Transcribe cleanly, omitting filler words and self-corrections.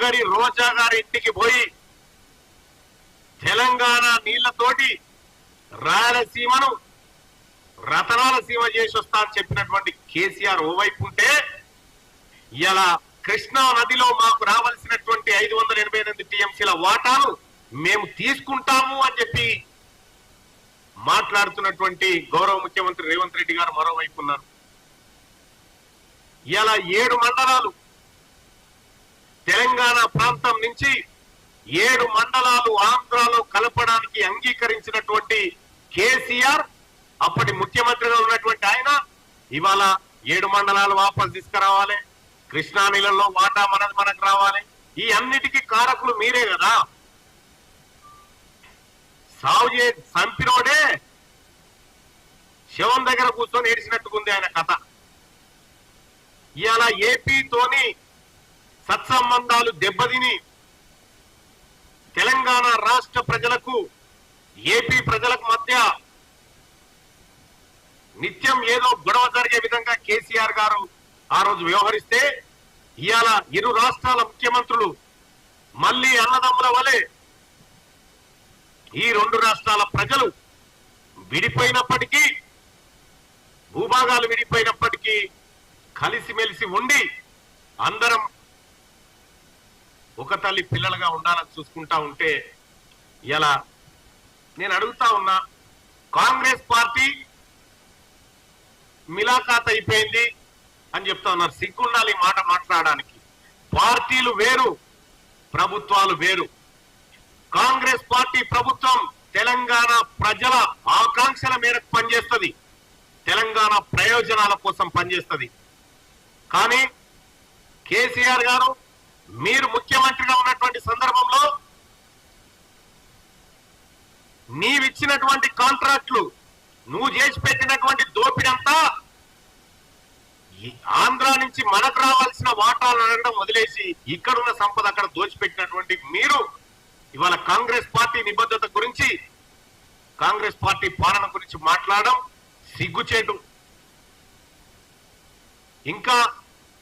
నగరి రోజా గారి ఇంటికి పోయి తెలంగాణ నీళ్లతోటి రాయలసీమను రతనాల సీమ చేసి వస్తా అని చెప్పినటువంటి కేసీఆర్ ఓవైపు ఉంటే ఇలా కృష్ణా నదిలో మాకు రావాల్సినటువంటి 588 టీఎంసీల వాటాను మేము తీసుకుంటాము అని చెప్పి మాట్లాడుతున్నటువంటి గౌరవ ముఖ్యమంత్రి రేవంత్ రెడ్డి గారు మరోవైపు ఉన్నారు. ఇలా 7 మండలాలు తెలంగాణ ప్రాంతం నుంచి 7 మండలాలు ఆంధ్రాలో కలపడానికి అంగీకరించినటువంటి కేసీఆర్, అప్పటి ముఖ్యమంత్రిగా ఉన్నటువంటి ఆయన ఇవాళ 7 మండలాలు వాపసు తీసుకురావాలి, కృష్ణా నీళ్ళలో వాటా మనకు రావాలి. ఈ అన్నిటికీ కారకులు మీరే కదా. సాగు చంపినోడే శవం దగ్గర కూర్చొని ఏడిచినట్టుకుంది ఆయన కథ. ఇవాళ ఏపీతోని సత్సంబంధాలు దెబ్బతిని తెలంగాణ రాష్ట్ర ప్రజలకు ఏపీ ప్రజలకు మధ్య నిత్యం ఏదో గొడవ జరిగే విధంగా కేసీఆర్ గారు ఆ రోజు వ్యవహరిస్తే ఇవాళ ఇరు రాష్ట్రాల ముఖ్యమంత్రులు మళ్ళీ అన్నదమ్ముల వలె ఈ 2 రాష్ట్రాల ప్రజలు విడిపోయినప్పటికీ, భూభాగాలు విడిపోయినప్పటికీ కలిసిమెలిసి ఉండి అందరం ఒక తల్లి పిల్లలుగా ఉండాలని చూసుకుంటా ఉంటే ఇలా నేను అడుగుతా ఉన్నా, కాంగ్రెస్ పార్టీ మిలాఖాత్ అయిపోయింది అని చెప్తా ఉన్నారు. సిగ్గుండాలి మాట మాట్లాడడానికి. పార్టీలు వేరు, ప్రభుత్వాలు వేరు. కాంగ్రెస్ పార్టీ ప్రభుత్వం తెలంగాణ ప్రజల ఆకాంక్షల మేరకు పనిచేస్తుంది, తెలంగాణ ప్రయోజనాల కోసం పనిచేస్తుంది. కానీ కేసీఆర్ గారు మీరు ముఖ్యమంత్రిగా ఉన్నటువంటి సందర్భంలో నీవిచ్చినటువంటి కాంట్రాక్టులు, నువ్వు చేసి పెట్టినటువంటి దోపిడంతా ఆంధ్ర నుంచి మనకు రావాల్సిన వాటాలు అనడం వదిలేసి ఇక్కడున్న సంపద అక్కడ దోచిపెట్టినటువంటి మీరు ఇవాళ కాంగ్రెస్ పార్టీ నిబద్ధత గురించి, కాంగ్రెస్ పార్టీ పాలన గురించి మాట్లాడడం సిగ్గుచేటు. ఇంకా